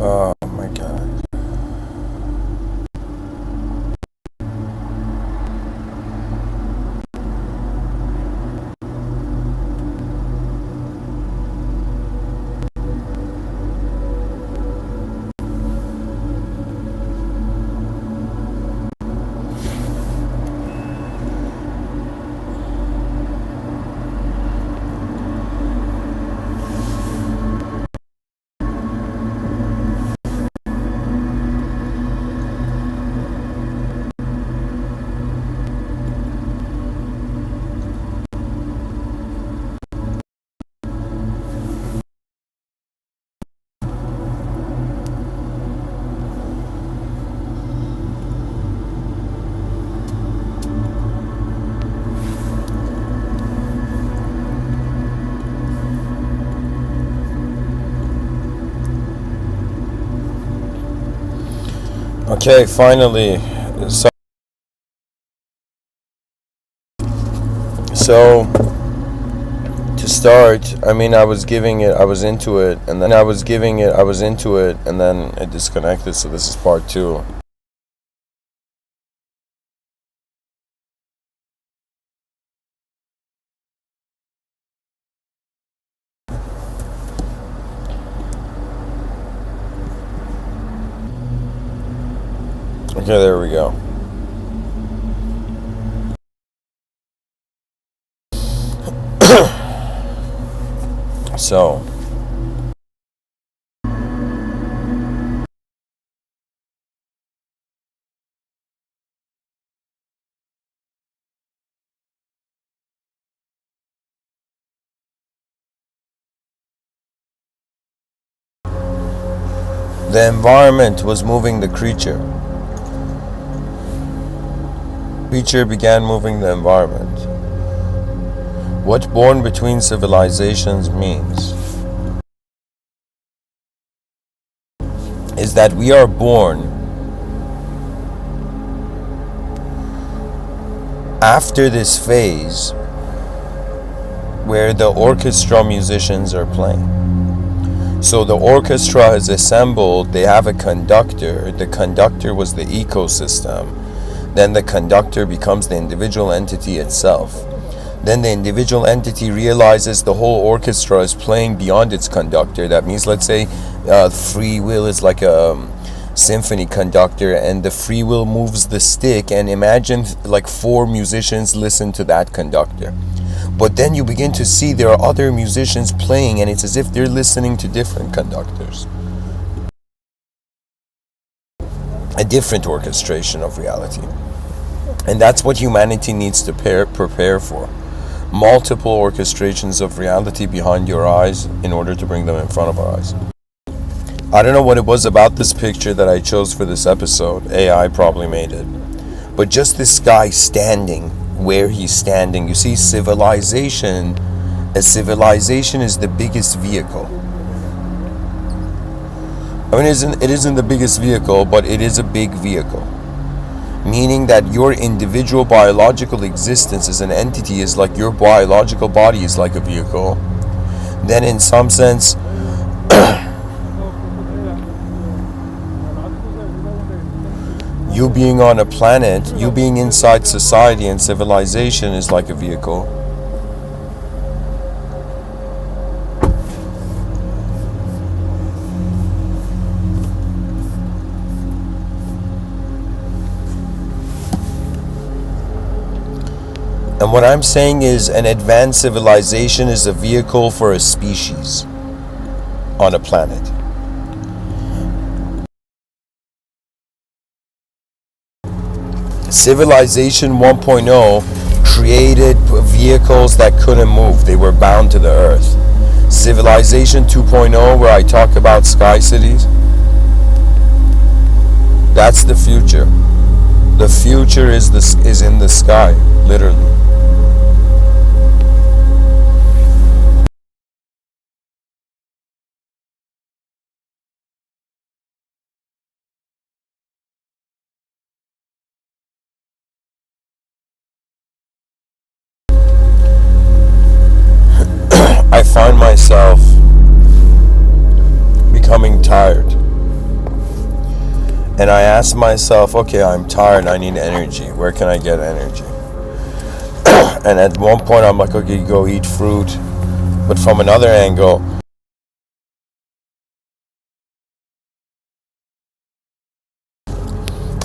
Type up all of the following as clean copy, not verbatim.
Oh my god. Okay, finally. So to start, I mean, I was giving it, I was into it, and then it disconnected. So this is part two. Okay, there we go. So, the environment was moving the creature. Creature began moving the environment. What born between civilizations means is that we are born after this phase where the orchestra musicians are playing. So the orchestra is assembled, they have a conductor. The conductor was the ecosystem. Then the conductor becomes the individual entity itself. Then the individual entity realizes the whole orchestra is playing beyond its conductor. That means, let's say, free will is like a symphony conductor, and the free will moves the stick, and imagine like 4 musicians listen to that conductor. But then you begin to see there are other musicians playing, and it's as if they're listening to different conductors. A different orchestration of reality. And that's what humanity needs to prepare for. Multiple orchestrations of reality behind your eyes in order to bring them in front of our eyes. I don't know what it was about this picture that I chose for this episode. AI probably made it. But just this guy standing where he's standing. You see, a civilization is the biggest vehicle. I mean, it isn't the biggest vehicle, but it is a big vehicle. Meaning that your individual biological existence as an entity is like your biological body is like a vehicle. Then in some sense, you being on a planet, you being inside society and civilization is like a vehicle. And what I'm saying is an advanced civilization is a vehicle for a species on a planet. Civilization 1.0 created vehicles that couldn't move. They were bound to the earth. Civilization 2.0, where I talk about sky cities, that's the future. The future is in the sky, literally. I find myself becoming tired. And I asked myself, okay, I'm tired, I need energy. Where can I get energy? And at one point, I'm like, okay, go eat fruit. But from another angle,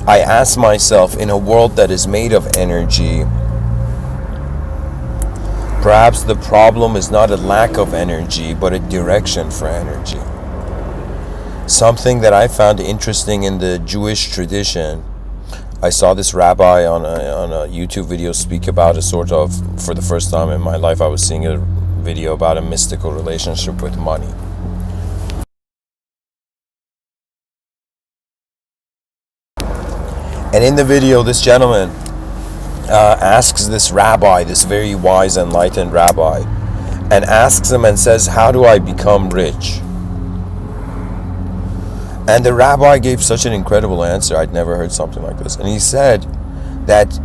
I asked myself, in a world that is made of energy, perhaps the problem is not a lack of energy, but a direction for energy. Something that I found interesting in the Jewish tradition, I saw this rabbi on a YouTube video speak about a sort of, for the first time in my life, I was seeing a video about a mystical relationship with money. And in the video, this gentleman asks this rabbi, this very wise, enlightened rabbi, and asks him and says, how do I become rich? And the rabbi gave such an incredible answer. I'd never heard something like this. And he said that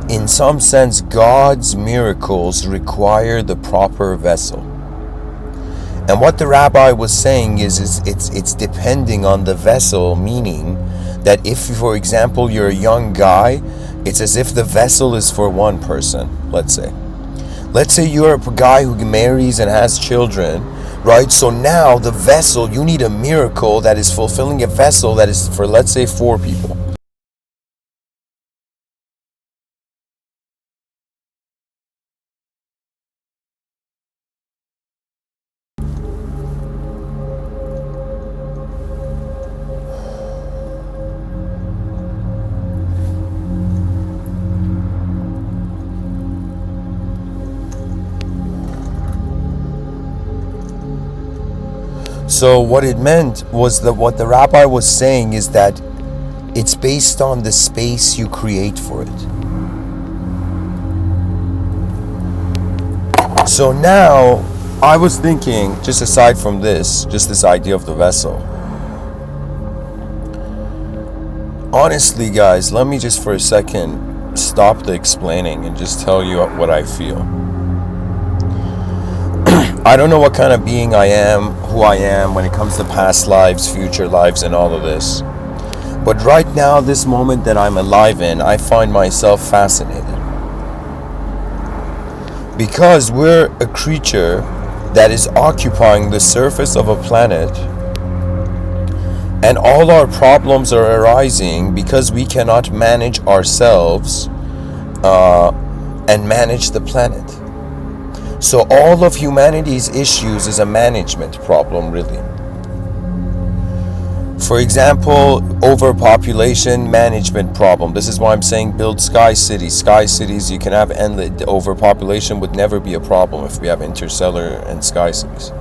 in some sense, God's miracles require the proper vessel. And what the rabbi was saying is it's depending on the vessel, meaning that if, for example, you're a young guy, it's as if the vessel is for one person, let's say. Let's say you're a guy who marries and has children, right? So now the vessel, you need a miracle that is fulfilling a vessel that is for, let's say, 4 people. So what it meant was that what the rabbi was saying is that it's based on the space you create for it. So now I was thinking, just aside from this, just this idea of the vessel. Honestly, guys, let me just for a second stop the explaining and just tell you what I feel. I don't know what kind of being I am, who I am when it comes to past lives, future lives, and all of this. But right now, this moment that I'm alive in, I find myself fascinated. Because we're a creature that is occupying the surface of a planet, and all our problems are arising because we cannot manage ourselves and manage the planet. So all of humanity's issues is a management problem, really. For example, overpopulation management problem. This is why I'm saying build sky cities. Sky cities, you can have endless. Overpopulation would never be a problem if we have interstellar and sky cities.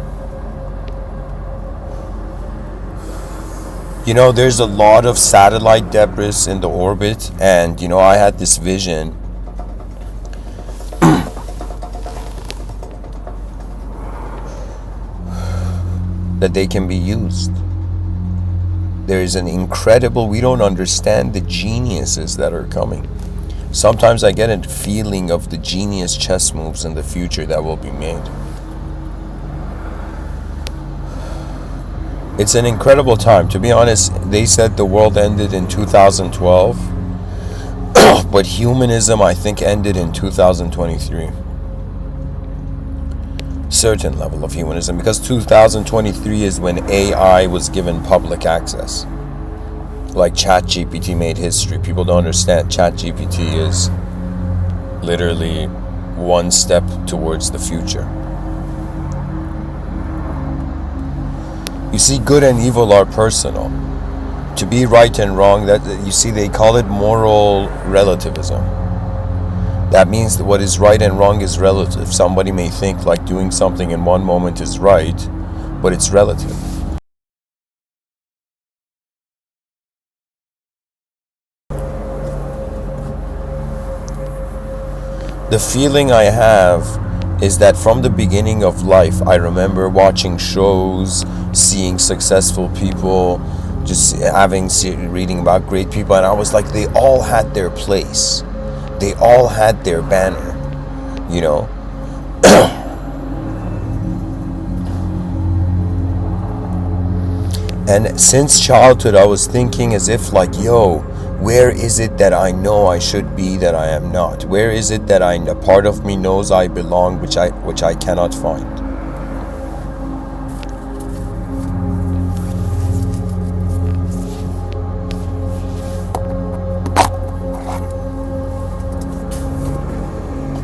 You know, there's a lot of satellite debris in the orbit, and you know, I had this vision that they can be used. There is an incredible, we don't understand the geniuses that are coming. Sometimes I get a feeling of the genius chess moves in the future that will be made. It's an incredible time. To be honest, they said the world ended in 2012, but humanism, I think, ended in 2023. Certain level of humanism, because 2023 is when AI was given public access. Like ChatGPT made history. People don't understand ChatGPT is literally one step towards the future. You see, good and evil are personal. To be right and wrong, that you see, they call it moral relativism. That means that what is right and wrong is relative. Somebody may think like doing something in one moment is right, but it's relative. The feeling I have is that from the beginning of life, I remember watching shows, seeing successful people, just reading about great people, and I was like, they all had their place. They all had their banner, you know. And since childhood, I was thinking as if like, yo, where is it that I know I should be that I am not? Where is it that a part of me knows I belong, which I cannot find?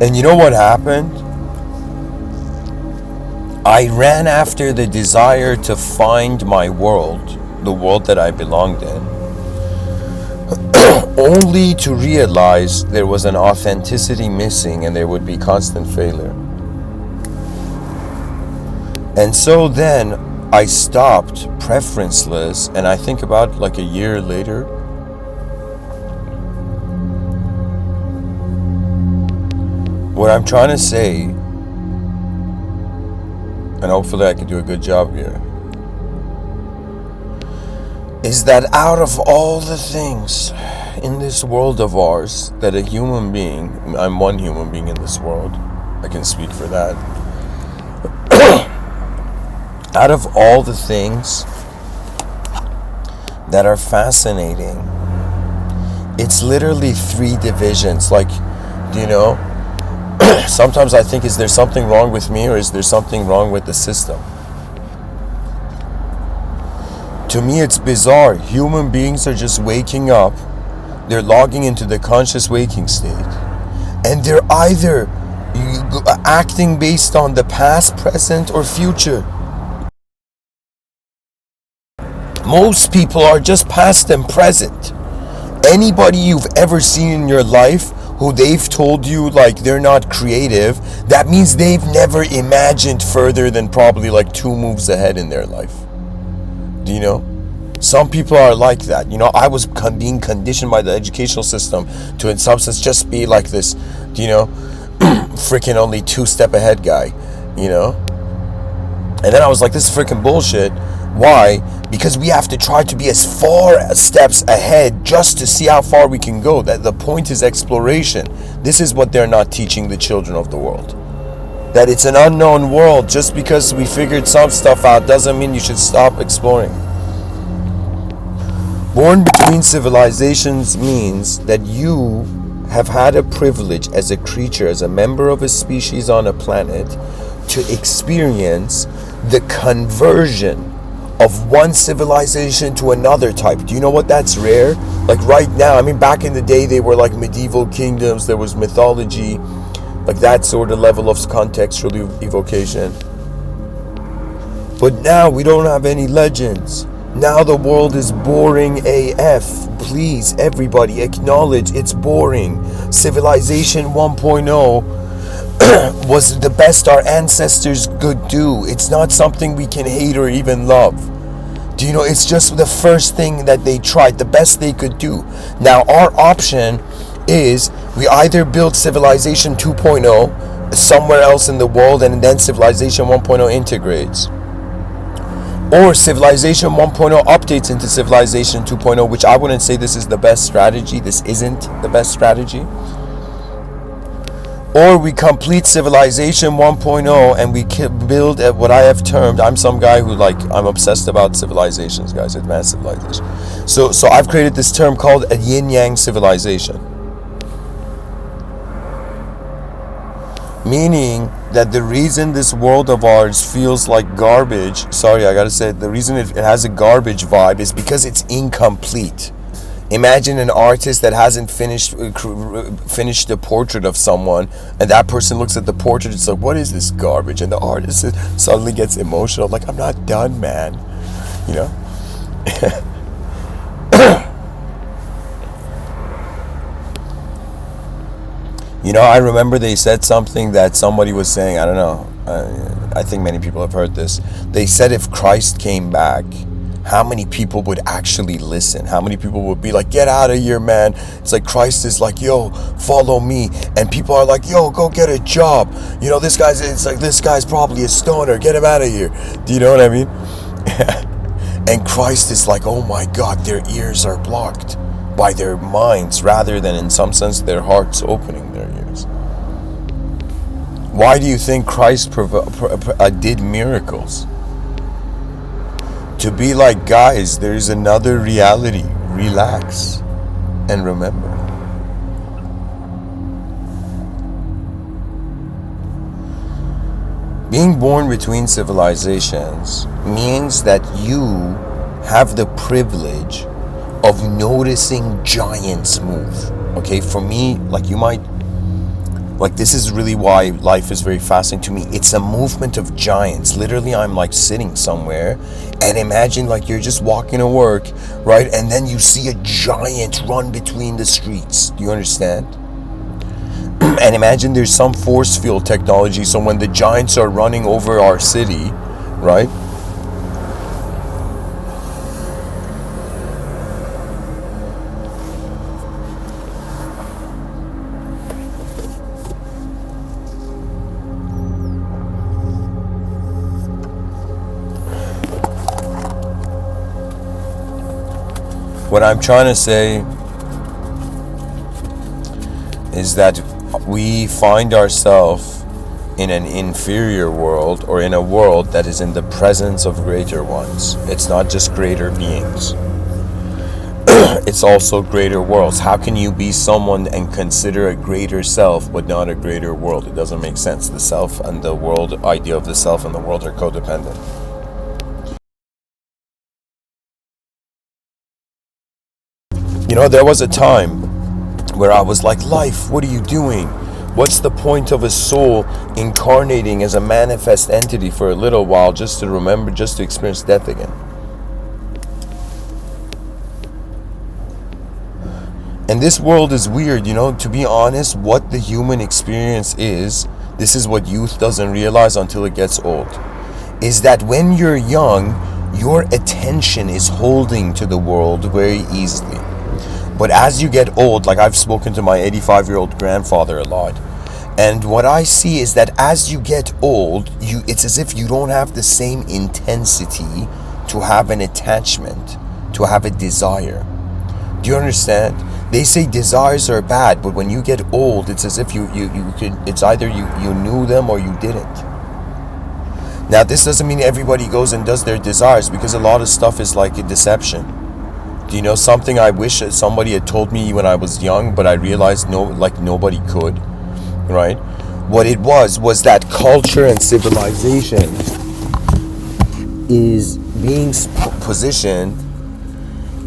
And you know what happened? I ran after the desire to find my world, the world that I belonged in, only to realize there was an authenticity missing and there would be constant failure. And so then I stopped preferenceless, and I think about like a year later, what I'm trying to say, and hopefully I can do a good job here, is that out of all the things in this world of ours that a human being, I'm one human being in this world, I can speak for that, out of all the things that are fascinating, it's literally 3 divisions. Like, you know, sometimes I think, is there something wrong with me, or is there something wrong with the system? To me, it's bizarre. Human beings are just waking up, they're logging into the conscious waking state, and they're either acting based on the past, present, or future. Most people are just past and present. Anybody you've ever seen in your life who they've told you like they're not creative, that means they've never imagined further than probably like 2 moves ahead in their life. Do you know? Some people are like that. You know, I was being conditioned by the educational system to, in some sense, just be like this, you know, freaking only 2 step ahead guy, you know? And then I was like, this is freaking bullshit. Why? Because we have to try to be as far steps ahead just to see how far we can go. That the point is exploration. This is what they're not teaching the children of the world. That it's an unknown world. Just because we figured some stuff out doesn't mean you should stop exploring. Born between civilizations means that you have had a privilege as a creature, as a member of a species on a planet, to experience the conversion of one civilization to another type. Do you know what that's rare? Like right now, I mean, back in the day, they were like medieval kingdoms, there was mythology, like that sort of level of contextual evocation. But now we don't have any legends. Now the world is boring AF. Please, everybody, acknowledge it's boring. Civilization 1.0 was the best our ancestors could do. It's not something we can hate or even love. Do you know, it's just the first thing that they tried, the best they could do. Now our option is we either build Civilization 2.0 somewhere else in the world and then Civilization 1.0 integrates, or Civilization 1.0 updates into Civilization 2.0, which I wouldn't say this is the best strategy. This isn't the best strategy. Or we complete Civilization 1.0 and we build at what I have termed, I'm some guy who I'm obsessed about civilizations, guys, advanced civilization. So I've created this term called a yin-yang civilization. Meaning that the reason this world of ours feels like garbage, sorry, I gotta say it, the reason it has a garbage vibe is because it's incomplete. Imagine an artist that hasn't finished the portrait of someone, and that person looks at the portrait, it's like, what is this garbage? And the artist suddenly gets emotional, like, I'm not done, man. You know? You know, I remember they said something that somebody was saying, I don't know, I think many people have heard this. They said if Christ came back, how many people would actually listen? How many people would be like, get out of here, man? It's like Christ is like, yo, follow me. And people are like, yo, go get a job. You know, this guy's probably a stoner. Get him out of here. Do you know what I mean? And Christ is like, oh my God, their ears are blocked by their minds rather than, in some sense, their hearts opening their ears. Why do you think Christ did miracles? To be like, guys, there's another reality. Relax and remember. Being born between civilizations means that you have the privilege of noticing giants move. Okay, for me, like you might, like this is really why life is very fascinating to me. It's a movement of giants. Literally, I'm like sitting somewhere and imagine like you're just walking to work, right? And then you see a giant run between the streets. Do you understand? And imagine there's some force field technology, so when the giants are running over our city, right? What I'm trying to say is that we find ourselves in an inferior world, or in a world that is in the presence of greater ones. It's not just greater beings. It's also greater worlds. How can you be someone and consider a greater self but not a greater world? It doesn't make sense. The self and the world, idea of the self and the world are codependent. You know, there was a time where I was like, life, what are you doing? What's the point of a soul incarnating as a manifest entity for a little while just to remember, just to experience death again? And this world is weird, you know, to be honest, what the human experience is, this is what youth doesn't realize until it gets old, is that when you're young, your attention is holding to the world very easily. But as you get old, like I've spoken to my 85-year-old grandfather a lot, and what I see is that as you get old, it's as if you don't have the same intensity to have an attachment, to have a desire. Do you understand? They say desires are bad, but when you get old, it's as if you can, it's either you knew them or you didn't. Now, this doesn't mean everybody goes and does their desires, because a lot of stuff is like a deception. Do you know something I wish somebody had told me when I was young, but I realized nobody could, right? What it was that culture and civilization is being positioned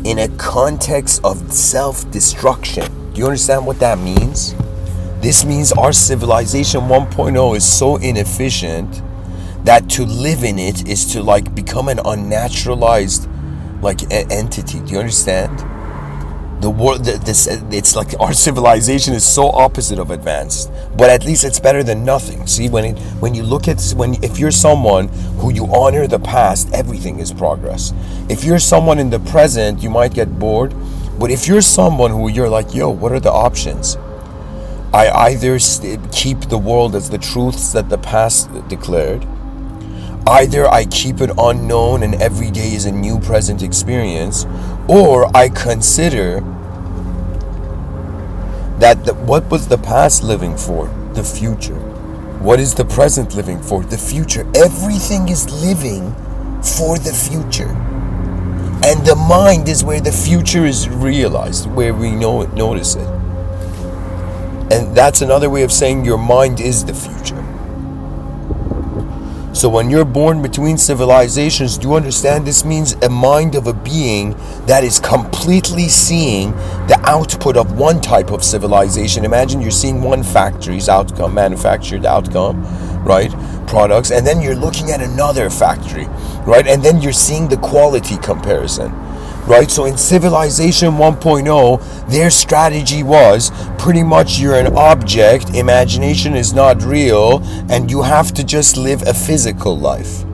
in a context of self-destruction. Do you understand what that means? This means our civilization 1.0 is so inefficient that to live in it is to like become an unnaturalized like entity. Do you understand? The world, it's like our civilization is so opposite of advanced, but at least it's better than nothing. See, if you're someone who you honor the past, everything is progress. If you're someone in the present, you might get bored, but if you're someone who you're like, yo, what are the options? I either keep the world as the truths that the past declared, either I keep it unknown and every day is a new present experience, or I consider that what was the past living for? The future. What is the present living for? The future. Everything is living for the future. And the mind is where the future is realized, where we notice it. And that's another way of saying your mind is the future. So when you're born between civilizations, do you understand this means a mind of a being that is completely seeing the output of one type of civilization. Imagine you're seeing one factory's outcome, manufactured outcome, right? Products, and then you're looking at another factory, right? And then you're seeing the quality comparison. Right, so in Civilization 1.0, their strategy was pretty much you're an object, imagination is not real, and you have to just live a physical life.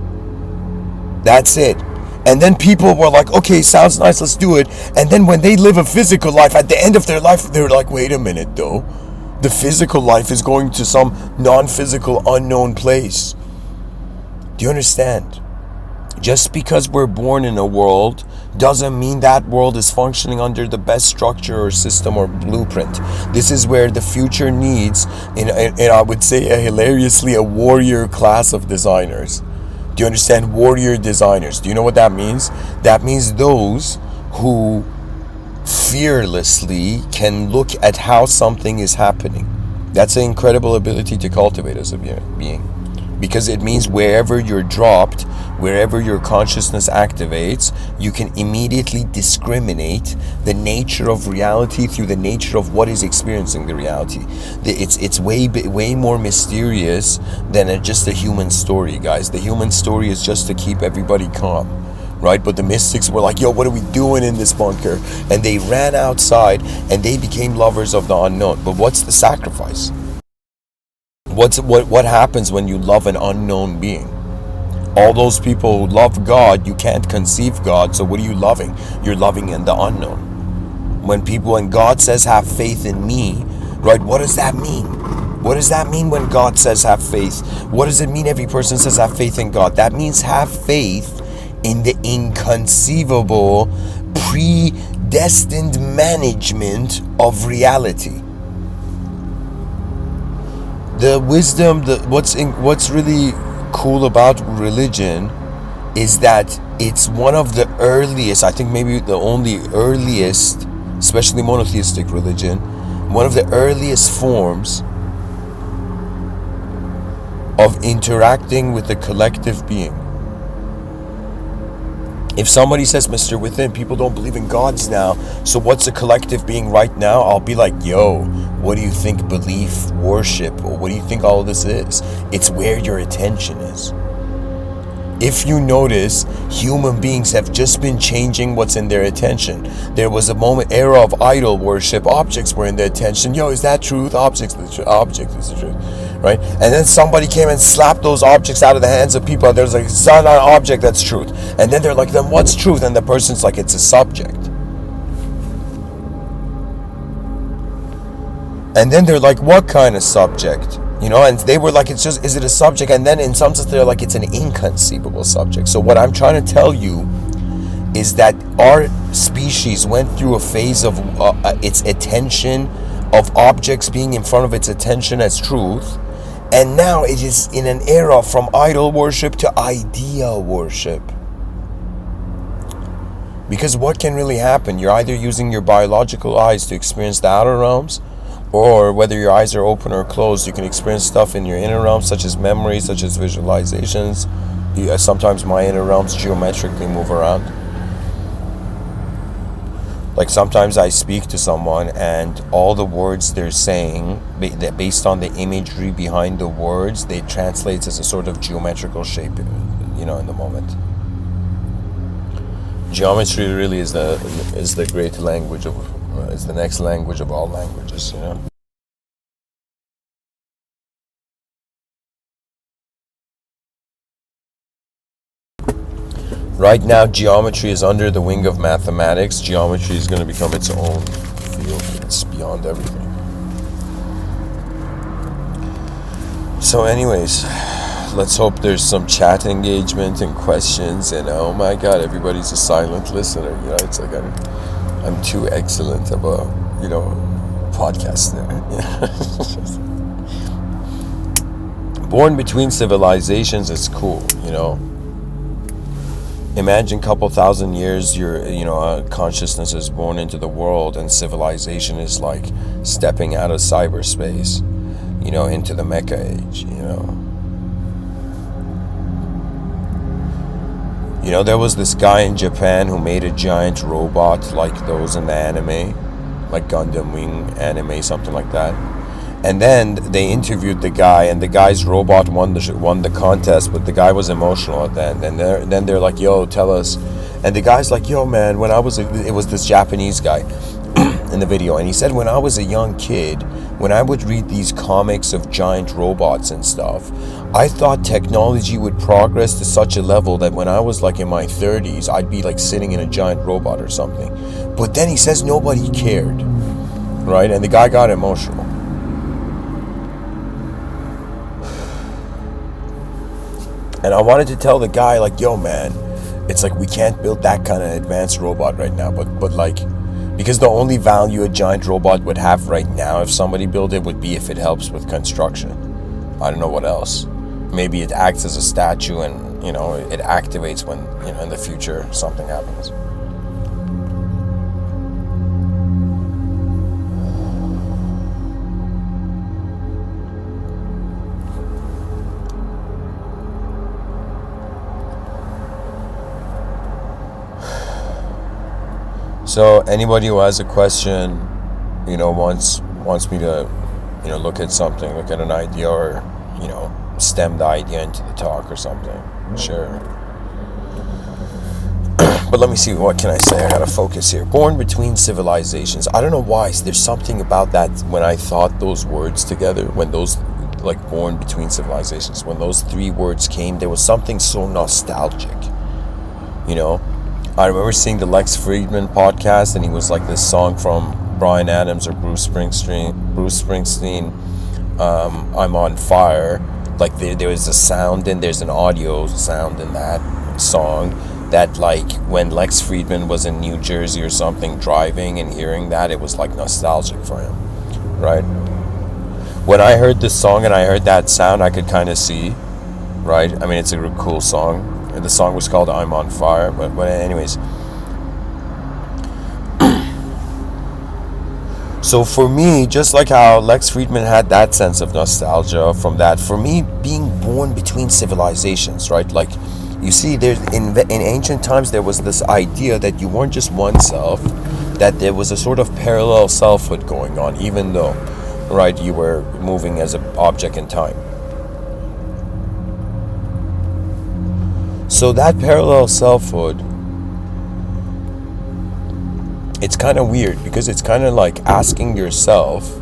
That's it. And then people were like, okay, sounds nice, let's do it. And then when they live a physical life, at the end of their life, they're like, wait a minute though. The physical life is going to some non-physical unknown place. Do you understand? Just because we're born in a world doesn't mean that world is functioning under the best structure or system or blueprint. This is where the future needs, and I would say hilariously, a warrior class of designers. Do you understand? Warrior designers. Do you know what that means? That means those who fearlessly can look at how something is happening. That's an incredible ability to cultivate as a being, because it means wherever you're dropped, wherever your consciousness activates, you can immediately discriminate the nature of reality through the nature of what is experiencing the reality. It's way more mysterious than just a human story, guys. The human story is just to keep everybody calm, right? But the mystics were like, yo, what are we doing in this bunker? And they ran outside and they became lovers of the unknown. But what's the sacrifice? What happens when you love an unknown being? All those people who love God, you can't conceive God, so what are you loving? You're loving in the unknown. When God says have faith in me, right, what does that mean? What does that mean when God says have faith? What does it mean every person says have faith in God? That means have faith in the inconceivable, predestined management of reality. The wisdom, what's really cool about religion is that it's one of the earliest, I think maybe the only earliest, especially monotheistic religion, one of the earliest forms of interacting with the collective being. If somebody says, Mr. Within, people don't believe in gods now, so what's a collective being right now? I'll be like, yo, what do you think belief, worship, or what do you think all of this is? It's where your attention is. If you notice, human beings have just been changing what's in their attention. There was a era of idol worship. Objects were in their attention. Yo, is that truth? Object is the truth, right? And then somebody came and slapped those objects out of the hands of people. There's like, it's not an object, that's truth. And then they're like, then what's truth? And the person's like, it's a subject. And then they're like, what kind of subject? You know, and they were like, it's just, is it a subject? And then in some sense, they're like, it's an inconceivable subject. So what I'm trying to tell you is that our species went through a phase of its attention, of objects being in front of its attention as truth. And now it is in an era from idol worship to idea worship. Because what can really happen? You're either using your biological eyes to experience the outer realms, or whether your eyes are open or closed, you can experience stuff in your inner realms, such as memories, such as visualizations. Sometimes my inner realms geometrically move around. Like sometimes I speak to someone and all the words they're saying, based on the imagery behind the words, they translate as a sort of geometrical shape, you know, in the moment. Geometry really is the great language of, is the next language of all languages, you know. Right now, geometry is under the wing of mathematics. Geometry is going to become its own field. It's beyond everything. So anyways, let's hope there's some chat engagement and questions. And oh my God, everybody's a silent listener. You know, it's like I'm too excellent of a, you know, podcaster. Born between civilizations is cool, you know. Imagine a couple thousand years, consciousness is born into the world, and civilization is like stepping out of cyberspace, you know, into the mecha age, you know. You know, there was this guy in Japan who made a giant robot like those in the anime, like Gundam Wing anime, something like that. And then they interviewed the guy, and the guy's robot won the contest, but the guy was emotional at the end. And then they're like, yo, tell us. And the guy's like, yo, man, it was this Japanese guy in the video. And he said, when I was a young kid, when I would read these comics of giant robots and stuff, I thought technology would progress to such a level that when I was like in my 30s, I'd be like sitting in a giant robot or something. But then he says nobody cared, right? And the guy got emotional. And I wanted to tell the guy, like, yo, man, it's like we can't build that kind of advanced robot right now. But like, because the only value a giant robot would have right now, if somebody built it, would be if it helps with construction. I don't know what else. Maybe it acts as a statue, and it activates when in the future something happens. So anybody who has a question, wants me to, look at something, look at an idea, or stem the idea into the talk or something, sure. But let me see, what can I say? I gotta focus here. Born between civilizations. I don't know why. There's something about that when I thought those words together, when those, like, born between civilizations, when those three words came, there was something so nostalgic. I remember seeing the Lex Friedman podcast, and he was like this song from Bryan Adams or Bruce Springsteen, I'm on Fire. Like there is a sound, and there's an audio sound in that song that, like, when Lex Friedman was in New Jersey or something driving and hearing that, it was like nostalgic for him, right? When I heard this song and I heard that sound, I could kind of see, right? I mean, it's a real cool song. And the song was called I'm on Fire, but anyways. So for me, just like how Lex Friedman had that sense of nostalgia from that, for me, being born between civilizations, right? Like, you see, there's in ancient times, there was this idea that you weren't just one self, that there was a sort of parallel selfhood going on, even though, right, you were moving as an object in time. So that parallel selfhood, it's kind of weird, because it's kind of like asking yourself,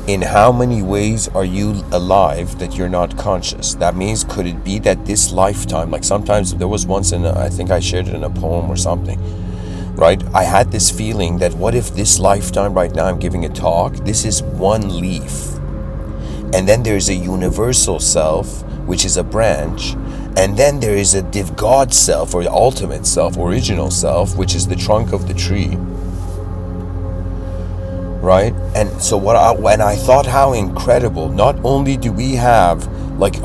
in how many ways are you alive that you're not conscious? That means, could it be that this lifetime, like sometimes there was once I think I shared it in a poem or something, right? I had this feeling that what if this lifetime right now I'm giving a talk, this is one leaf. And then there's a universal self, which is a branch. And then there is a God self, or the ultimate self, original self, which is the trunk of the tree. Right? And so when I thought how incredible, not only do we have, like,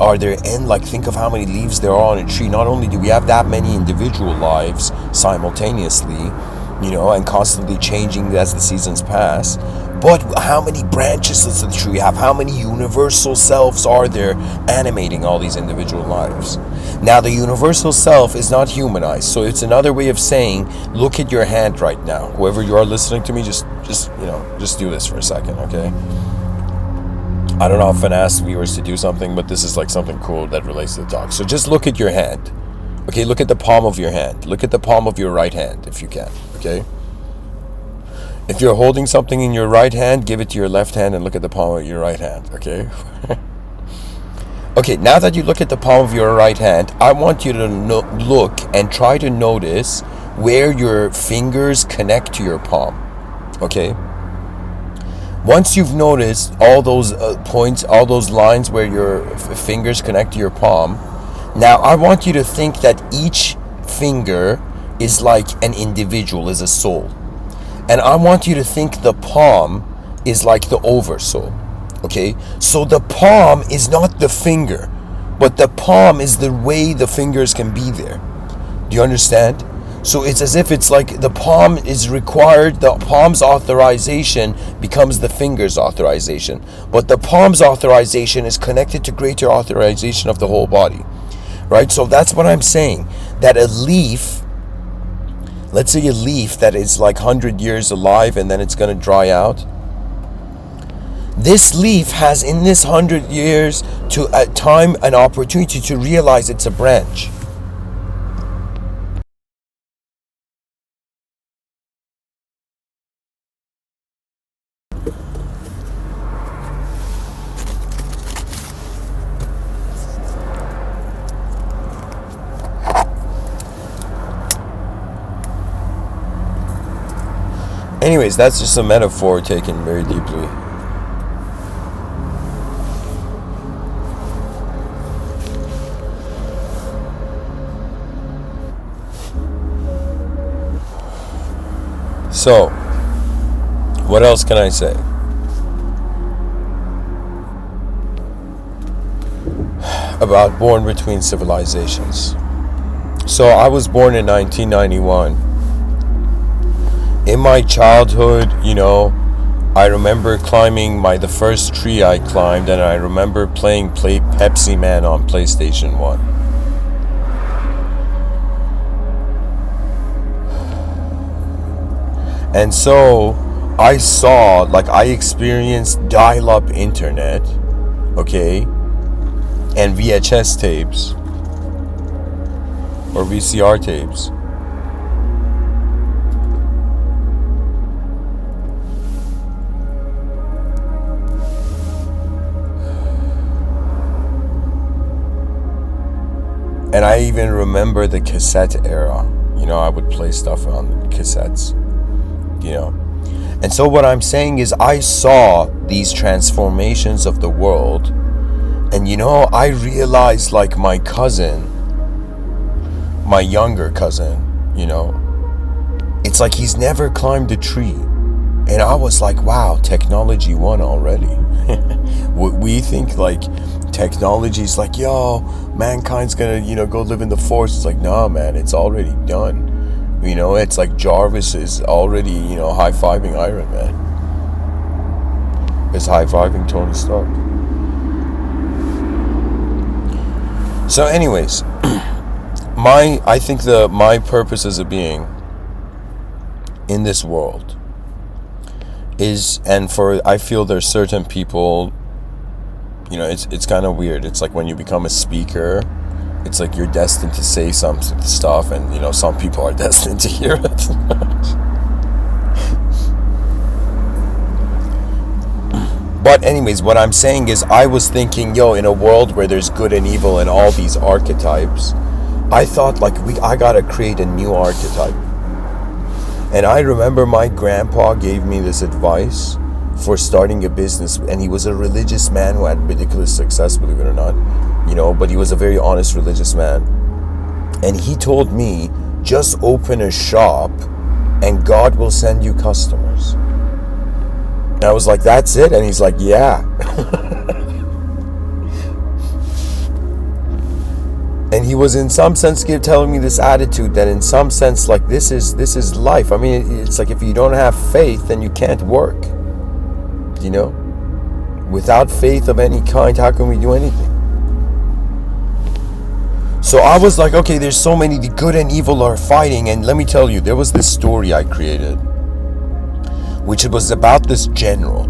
think of how many leaves there are on a tree. Not only do we have that many individual lives simultaneously, and constantly changing as the seasons pass, but how many branches does the tree have? How many universal selves are there animating all these individual lives? Now, the universal self is not humanized, so it's another way of saying, look at your hand right now. Whoever you are listening to me, just do this for a second, okay? I don't often ask viewers to do something, but this is like something cool that relates to the talk. So just look at your hand. Okay, look at the palm of your hand. Look at the palm of your right hand, if you can, okay? If you're holding something in your right hand, give it to your left hand and look at the palm of your right hand, okay? Okay, now that you look at the palm of your right hand, I want you to look and try to notice where your fingers connect to your palm, okay? Once you've noticed all those points, all those lines where your fingers connect to your palm, now I want you to think that each finger is like an individual, is a soul. And I want you to think the palm is like the oversoul. Okay? So the palm is not the finger, but the palm is the way the fingers can be there. Do you understand? So it's as if it's like the palm is required, the palm's authorization becomes the finger's authorization. But the palm's authorization is connected to greater authorization of the whole body. Right? So that's what I'm saying. That a leaf, let's say a leaf that is like 100 years alive and then it's going to dry out. This leaf has in this 100 years to a time an opportunity to realize it's a branch. Anyways, that's just a metaphor taken very deeply. So, what else can I say? about Born Between Civilizations. So I was born in 1991. In my childhood, I remember climbing the first tree I climbed, and I remember playing Pepsi Man on PlayStation 1. And so I saw, I experienced dial-up internet, okay, and VHS tapes, or VCR tapes. And I even remember the cassette era. I would play stuff on cassettes, And so what I'm saying is I saw these transformations of the world. And I realized my cousin, my younger cousin, it's like he's never climbed a tree. And I was like, wow, technology won already. We think technology's yo, mankind's gonna, go live in the forest. It's nah, man, it's already done. It's like Jarvis is already, high-fiving Iron Man. Is high-fiving Tony Stark. So anyways, I think my purpose as a being in this world is, I feel there's certain people, it's kind of weird. It's like when you become a speaker, it's like you're destined to say some stuff, and some people are destined to hear it. But anyways, what I'm saying is I was thinking, in a world where there's good and evil and all these archetypes, I thought I gotta create a new archetype. And I remember my grandpa gave me this advice for starting a business, and he was a religious man who had ridiculous success, believe it or not, but he was a very honest religious man. And he told me, just open a shop and God will send you customers. And I was like, that's it? And he's like, yeah. And he was in some sense telling me this attitude that in some sense, this is life. I mean, it's like if you don't have faith, then you can't work. Without faith of any kind, how can we do anything? So I was like, okay, there's so many, the good and evil are fighting. And let me tell you, there was this story I created, which was about this general,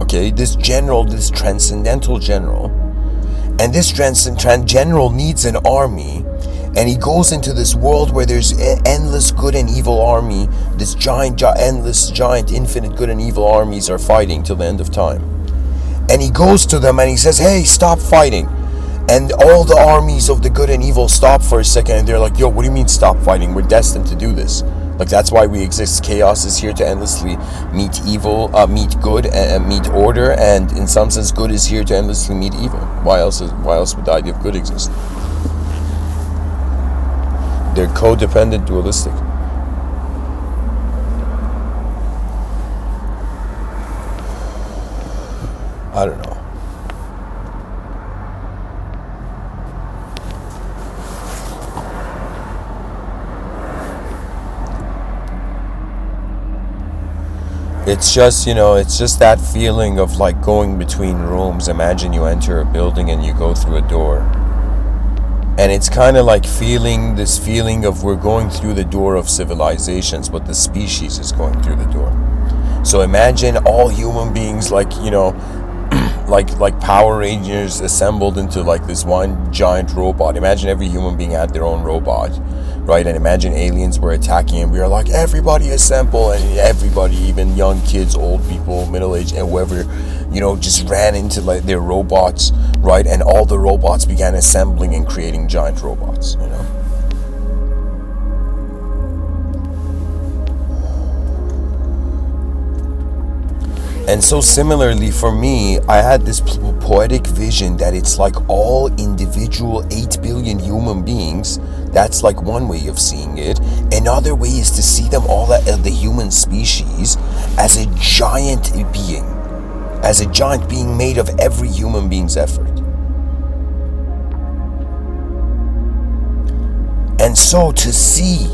okay? This transcendental general. And this general needs an army, and he goes into this world where there's endless good and evil army. This endless, infinite good and evil armies are fighting till the end of time. And he goes to them and he says, hey, stop fighting. And all the armies of the good and evil stop for a second, and they're like, yo, what do you mean stop fighting? We're destined to do this. That's why we exist. Chaos is here to endlessly meet evil, meet good, and meet order. And in some sense, good is here to endlessly meet evil. Why else would the idea of good exist? They're codependent, dualistic. I don't know. It's just, it's just that feeling of going between rooms. Imagine you enter a building and you go through a door. And it's kind of like this feeling of we're going through the door of civilizations, but the species is going through the door. So imagine all human beings like Power Rangers assembled into this one giant robot. Imagine every human being had their own robot, right? And imagine aliens were attacking, and we are like, everybody assemble, and everybody, even young kids, old people, middle-aged, and whoever, just ran into their robots, right? And all the robots began assembling and creating giant robots, And so similarly for me, I had this poetic vision that it's all individual 8 billion human beings. That's one way of seeing it. Another way is to see them all as the human species as a giant being made of every human being's effort. so to see,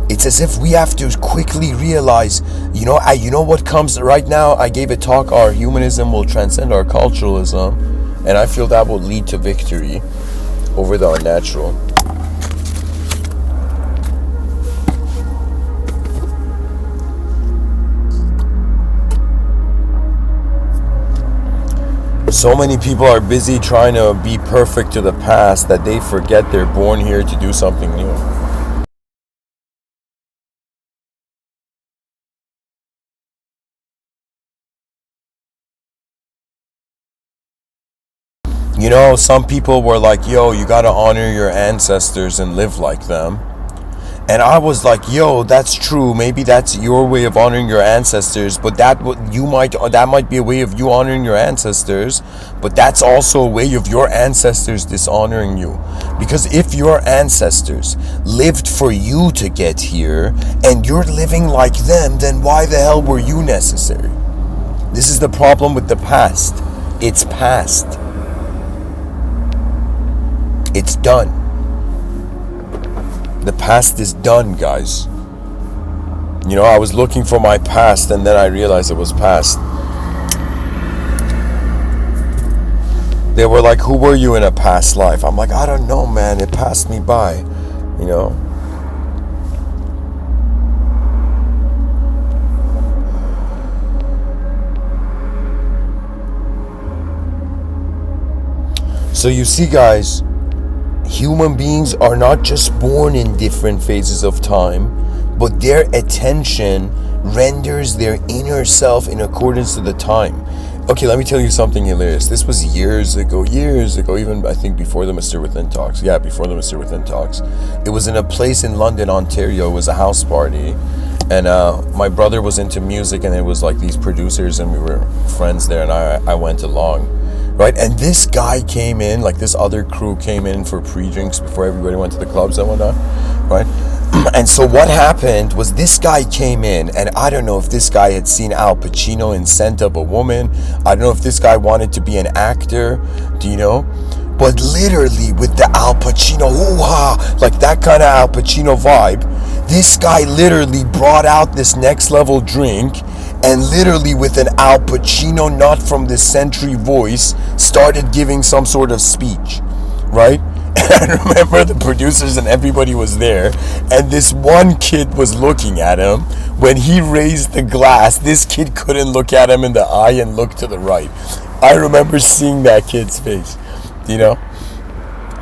it's as if we have to quickly realize, you know what comes right now. I gave a talk, our humanism will transcend our culturalism, and I feel that will lead to victory over the unnatural. So many people are busy trying to be perfect to the past that they forget they're born here to do something new. You know, some people were like, yo, you gotta honor your ancestors and live like them. And I was like, yo, that's true. Maybe that's your way of honoring your ancestors, but that might be a way of you honoring your ancestors, but that's also a way of your ancestors dishonoring you. Because if your ancestors lived for you to get here and you're living like them, then why the hell were you necessary? This is the problem with the past. It's past. It's done. The past is done, guys. You know, I was looking for my past and then I realized it was past. They were like, who were you in a past life? I'm like, I don't know, man. It passed me by, you know. So you see, guys, human beings are not just born in different phases of time, but their attention renders their inner self in accordance to the time. Okay, let me tell you something hilarious. This was years ago, even I think before the Mr.Within talks. Yeah, before the Mr.Within talks. It was in a place in London, Ontario. It was a house party. And my brother was into music, and it was like these producers, and we were friends there, and I went along. Right, and this guy came in, like this other crew came in for pre-drinks before everybody went to the clubs and whatnot, right? And so what happened was this guy came in, and I don't know if this guy had seen Al Pacino in Scent of a Woman. I don't know if this guy wanted to be an actor, do you know? But literally with the Al Pacino, hoo-ha, like that kind of Al Pacino vibe, this guy literally brought out this next level drink and literally with an Al Pacino not from this century voice started giving some sort of speech, right? And I remember the producers and everybody was there, and this one kid was looking at him. When he raised the glass, this kid couldn't look at him in the eye and look to the right. I remember seeing that kid's face, you know?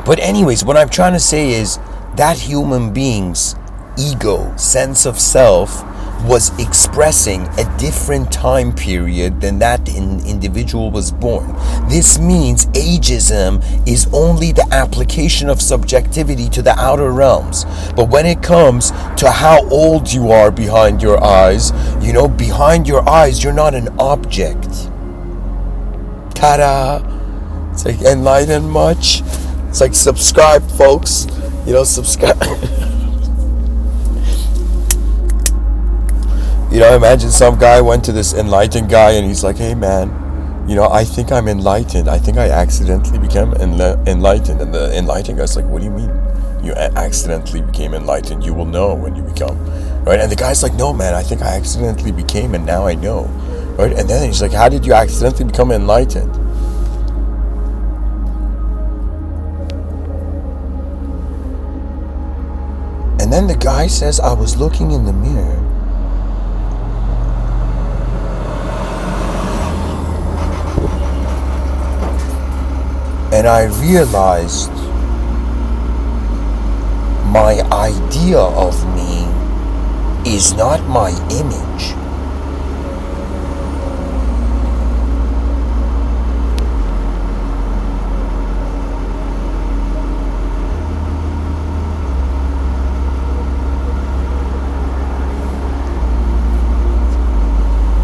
But anyways, what I'm trying to say is that human being's ego, sense of self, was expressing a different time period than that individual was born. This means ageism is only the application of subjectivity to the outer realms. But when it comes to how old you are behind your eyes, you know, behind your eyes, you're not an object. Ta-da! It's like, enlighten much? It's like, subscribe, folks. You know, subscribe. You know, imagine some guy went to this enlightened guy and he's like, hey man, you know, I think I'm enlightened. I think I accidentally became enlightened. And the enlightened guy's like, what do you mean? You accidentally became enlightened. You will know when you become, right? And the guy's like, no man, I think I accidentally became and now I know, right? And then he's like, how did you accidentally become enlightened? And then the guy says, I was looking in the mirror and I realized my idea of me is not my image.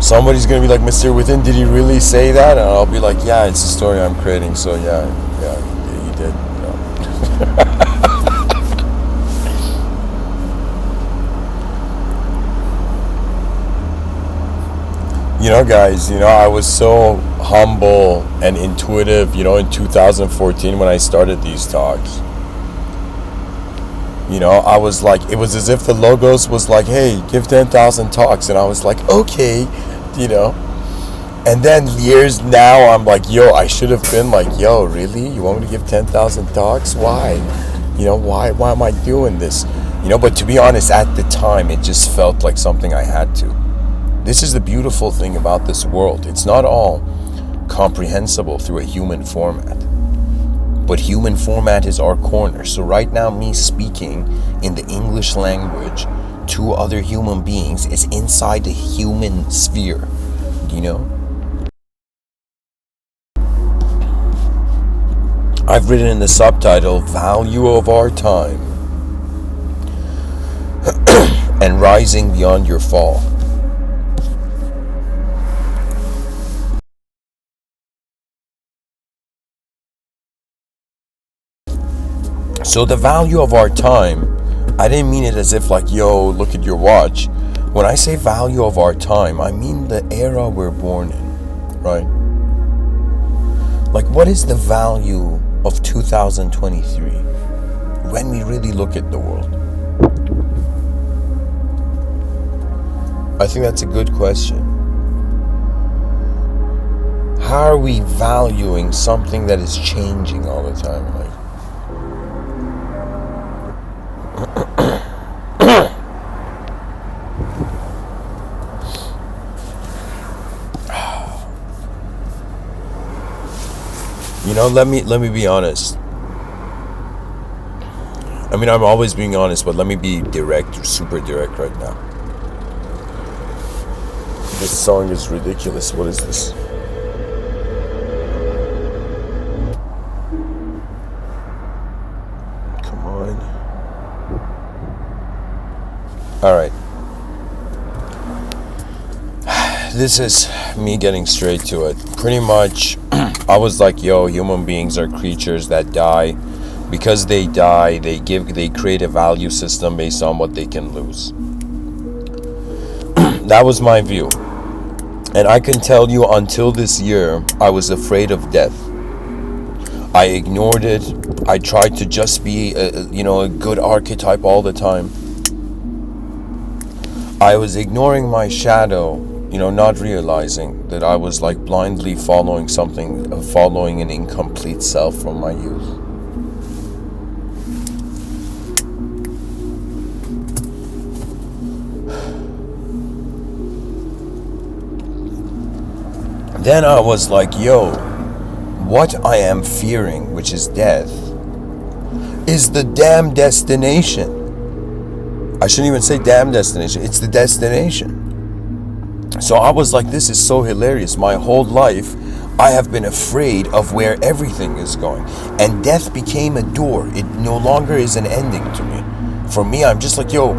Somebody's gonna be like, Mr.Within, did he really say that? And I'll be like, yeah, it's a story I'm creating, so yeah, he did. You know, guys, you know, I was so humble and intuitive, you know, in 2014 when I started these talks. I was like, it was as if the logos was like, hey, give 10,000 talks. And I was like, okay, you know. And then years now, I'm like, yo, I should have been like, yo, really? You want me to give 10,000 talks? Why? Why am I doing this? But to be honest, at the time, it just felt like something I had to. This is the beautiful thing about this world. It's not all comprehensible through a human format. But human format is our corner. So right now, me speaking in the English language to other human beings is inside the human sphere. I've written in the subtitle, Value of Our Time and Rising Beyond Your Fall. So the value of our time, I didn't mean it as if like, yo, look at your watch. When I say value of our time, I mean the era we're born in, right? Like, what is the value of 2023 when we really look at the world? I think that's a good question. How are we valuing something that is changing all the time? Like, let me be honest. I mean, I'm always being honest, but let me be direct, super direct right now. This song is ridiculous. What is this? Come on. All right. This is me getting straight to it. Pretty much, I was like, yo, human beings are creatures that die. Because they die, they create a value system based on what they can lose. That was my view. And I can tell you, until this year, I was afraid of death. I ignored it. I tried to just be a good archetype all the time. I was ignoring my shadow, not realizing that I was like blindly following an incomplete self from my youth. Then I was like, yo, what I am fearing, which is death, is the damn destination. I shouldn't even say damn destination, it's the destination. So I was like, this is so hilarious. My whole life, I have been afraid of where everything is going. And death became a door. It no longer is an ending to me. For me, I'm just like, yo,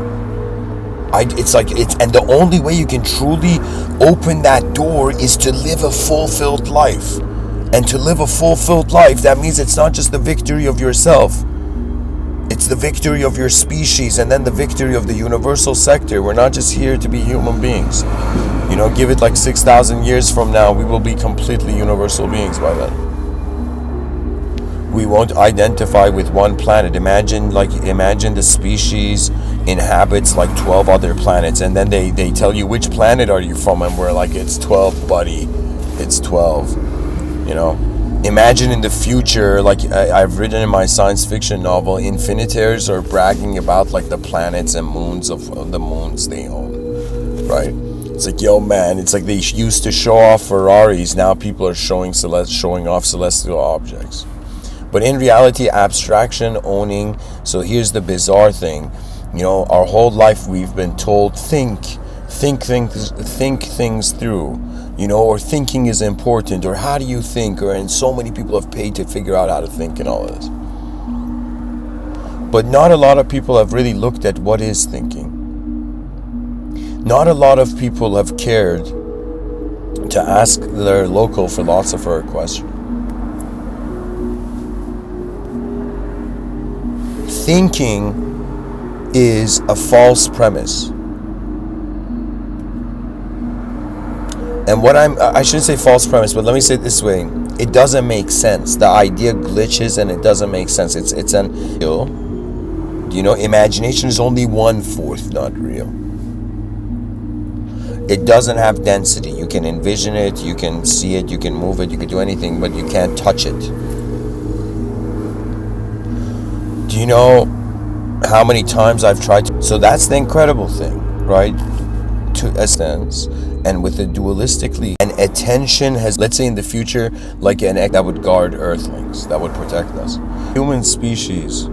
and the only way you can truly open that door is to live a fulfilled life. And to live a fulfilled life, that means it's not just the victory of yourself. It's the victory of your species and then the victory of the universal sector. We're not just here to be human beings. Give it like 6,000 years from now, we will be completely universal beings by then. We won't identify with one planet. Imagine the species inhabits like 12 other planets, and then they tell you, which planet are you from? And we're like, it's 12, buddy. It's 12. Imagine in the future, like I've written in my science fiction novel, infiniteurs are bragging about like the planets and moons of the moons they own, right? It's like, yo, man, it's like they used to show off Ferraris. Now people are showing off celestial objects. But in reality, abstraction, owning. So here's the bizarre thing. Our whole life we've been told, think things through. Or thinking is important, or how do you think, and so many people have paid to figure out how to think and all of this. But not a lot of people have really looked at what is thinking. Not a lot of people have cared to ask their local philosopher a question. Thinking is a false premise. And I shouldn't say false premise, but let me say it this way. It doesn't make sense. The idea glitches and it doesn't make sense. It's an ill. You know, imagination is only 1/4 not real. It doesn't have density. You can envision it, you can see it, you can move it, you can do anything, but you can't touch it. Do you know how many times I've tried to? So that's the incredible thing, right? To a sense, and with a dualistically, and attention has, let's say in the future, like an egg that would guard earthlings, that would protect us. Human species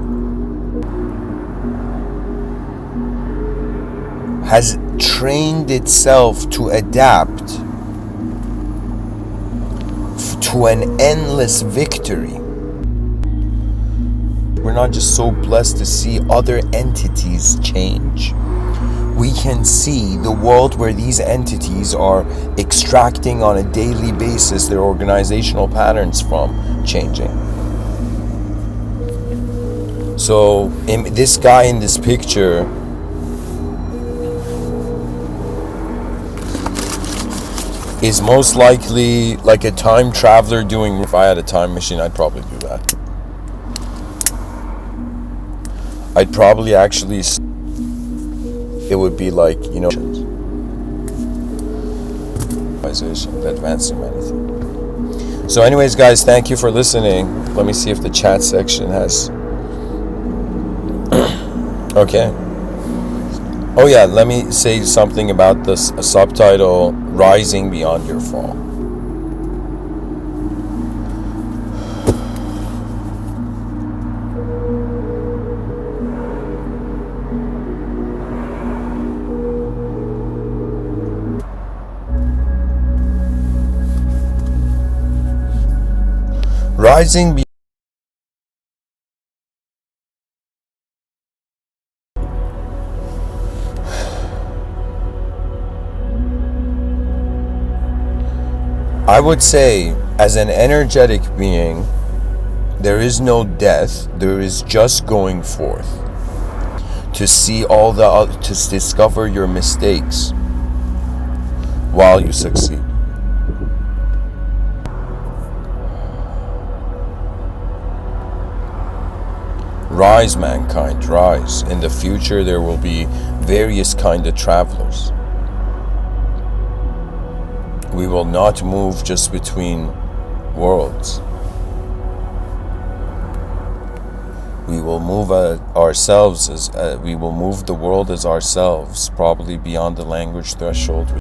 has trained itself to adapt to an endless victory. We're not just so blessed to see other entities change. We can see the world where these entities are extracting on a daily basis their organizational patterns from changing. So this guy in this picture is most likely like a time traveler doing. If I had a time machine, I'd probably do that. I'd probably actually, it would be like, you know, advanced humanity. So anyways, guys, thank you for listening. Let me see if the chat section has okay. Oh yeah, let me say something about this subtitle, Rising Beyond Your Fall. Rising Beyond. I would say, as an energetic being, there is no death, there is just going forth to see all to discover your mistakes while you succeed. Rise, mankind, rise. In the future there will be various kind of travelers. We will not move just between worlds. We will move ourselves as we will move the world as ourselves, probably beyond the language threshold.